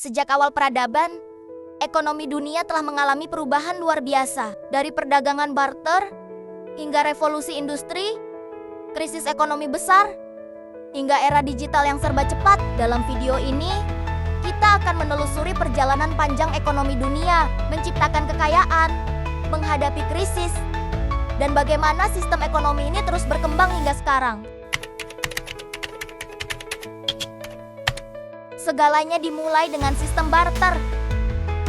Sejak awal peradaban, ekonomi dunia telah mengalami perubahan luar biasa. Dari perdagangan barter, hingga revolusi industri, krisis ekonomi besar, hingga era digital yang serba cepat. Dalam video ini, kita akan menelusuri perjalanan panjang ekonomi dunia, menciptakan kekayaan, menghadapi krisis, dan bagaimana sistem ekonomi ini terus berkembang hingga sekarang. Segalanya dimulai dengan sistem barter,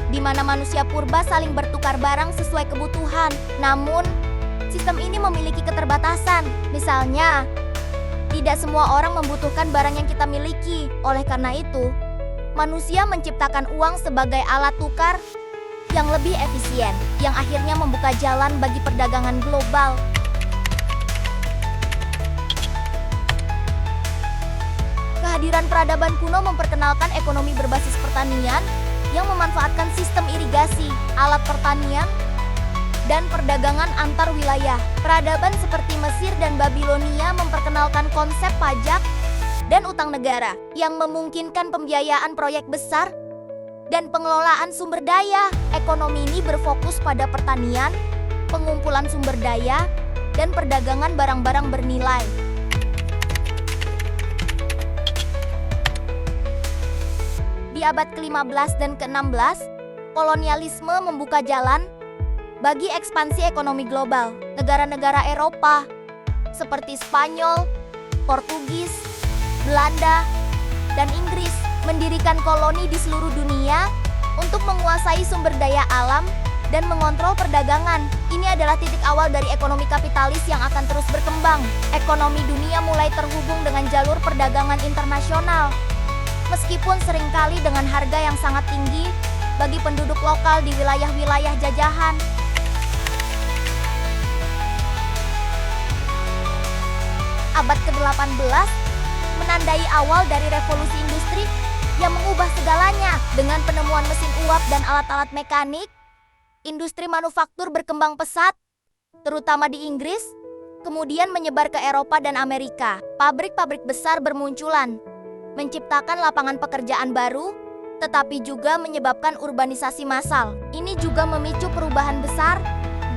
di mana manusia purba saling bertukar barang sesuai kebutuhan. Namun, sistem ini memiliki keterbatasan. Misalnya, tidak semua orang membutuhkan barang yang kita miliki. Oleh karena itu, manusia menciptakan uang sebagai alat tukar yang lebih efisien, yang akhirnya membuka jalan bagi perdagangan global. Kehadiran peradaban kuno memperkenalkan ekonomi berbasis pertanian yang memanfaatkan sistem irigasi, alat pertanian, dan perdagangan antar wilayah. Peradaban seperti Mesir dan Babilonia memperkenalkan konsep pajak dan utang negara yang memungkinkan pembiayaan proyek besar dan pengelolaan sumber daya. Ekonomi ini berfokus pada pertanian, pengumpulan sumber daya, dan perdagangan barang-barang bernilai. Di abad ke-15 dan ke-16, kolonialisme membuka jalan bagi ekspansi ekonomi global. Negara-negara Eropa seperti Spanyol, Portugis, Belanda, dan Inggris mendirikan koloni di seluruh dunia untuk menguasai sumber daya alam dan mengontrol perdagangan. Ini adalah titik awal dari ekonomi kapitalis yang akan terus berkembang. Ekonomi dunia mulai terhubung dengan jalur perdagangan internasional, meskipun seringkali dengan harga yang sangat tinggi bagi penduduk lokal di wilayah-wilayah jajahan. Abad ke-18 menandai awal dari revolusi industri yang mengubah segalanya. Dengan penemuan mesin uap dan alat-alat mekanik, industri manufaktur berkembang pesat, terutama di Inggris, kemudian menyebar ke Eropa dan Amerika. Pabrik-pabrik besar bermunculan, menciptakan lapangan pekerjaan baru, tetapi juga menyebabkan urbanisasi massal. Ini juga memicu perubahan besar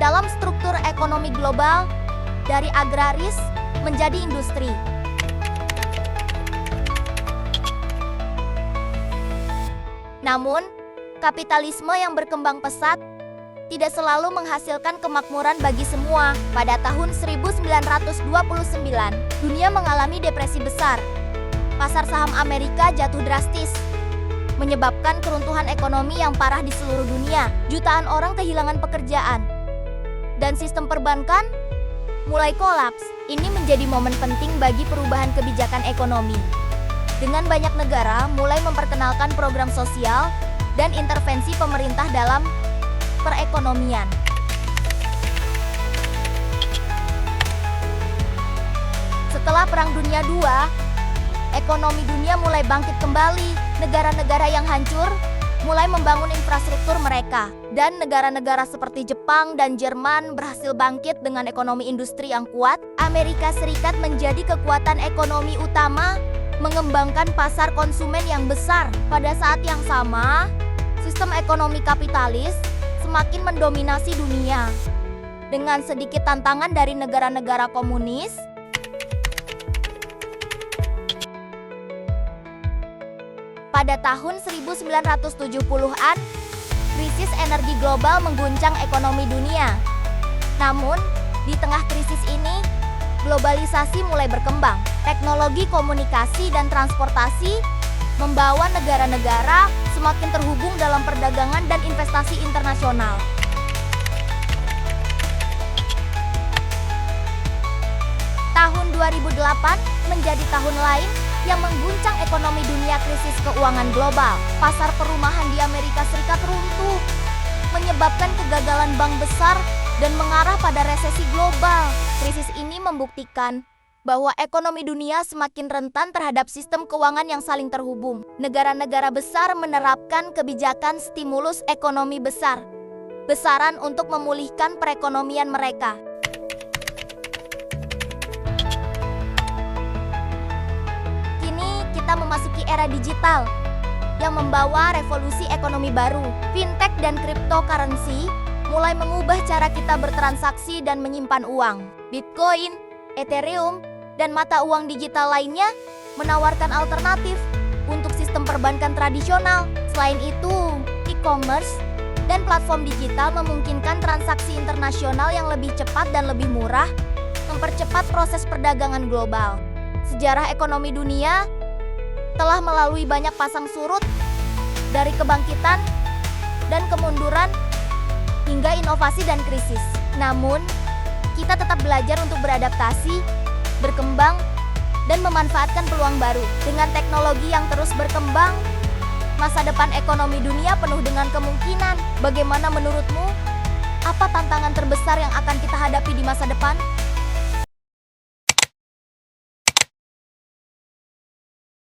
dalam struktur ekonomi global dari agraris menjadi industri. Namun, kapitalisme yang berkembang pesat tidak selalu menghasilkan kemakmuran bagi semua. Pada tahun 1929, dunia mengalami depresi besar. Pasar saham Amerika jatuh drastis, menyebabkan keruntuhan ekonomi yang parah di seluruh dunia. Jutaan orang kehilangan pekerjaan, dan sistem perbankan mulai kolaps. Ini menjadi momen penting bagi perubahan kebijakan ekonomi, dengan banyak negara mulai memperkenalkan program sosial dan intervensi pemerintah dalam perekonomian. Setelah Perang Dunia II, ekonomi dunia mulai bangkit kembali. Negara-negara yang hancur mulai membangun infrastruktur mereka, dan negara-negara seperti Jepang dan Jerman berhasil bangkit dengan ekonomi industri yang kuat. Amerika Serikat menjadi kekuatan ekonomi utama, mengembangkan pasar konsumen yang besar. Pada saat yang sama, sistem ekonomi kapitalis semakin mendominasi dunia. Dengan sedikit tantangan dari negara-negara komunis, pada tahun 1970-an, krisis energi global mengguncang ekonomi dunia. Namun, di tengah krisis ini, globalisasi mulai berkembang. Teknologi komunikasi dan transportasi membawa negara-negara semakin terhubung dalam perdagangan dan investasi internasional. Tahun 2008 menjadi tahun lain yang mengguncang ekonomi dunia. Krisis keuangan global. Pasar perumahan di Amerika Serikat runtuh, menyebabkan kegagalan bank besar dan mengarah pada resesi global. Krisis ini membuktikan bahwa ekonomi dunia semakin rentan terhadap sistem keuangan yang saling terhubung. Negara-negara besar menerapkan kebijakan stimulus ekonomi besar-besaran untuk memulihkan perekonomian mereka. Kini kita memasuki era digital, yang membawa revolusi ekonomi baru. Fintech dan cryptocurrency mulai mengubah cara kita bertransaksi dan menyimpan uang. Bitcoin, Ethereum, dan mata uang digital lainnya menawarkan alternatif untuk sistem perbankan tradisional. Selain itu, e-commerce dan platform digital memungkinkan transaksi internasional yang lebih cepat dan lebih murah, mempercepat proses perdagangan global. Sejarah ekonomi dunia telah melalui banyak pasang surut, dari kebangkitan dan kemunduran hingga inovasi dan krisis. Namun, kita tetap belajar untuk beradaptasi, berkembang, dan memanfaatkan peluang baru. Dengan teknologi yang terus berkembang, masa depan ekonomi dunia penuh dengan kemungkinan. Bagaimana menurutmu? Apa tantangan terbesar yang akan kita hadapi di masa depan?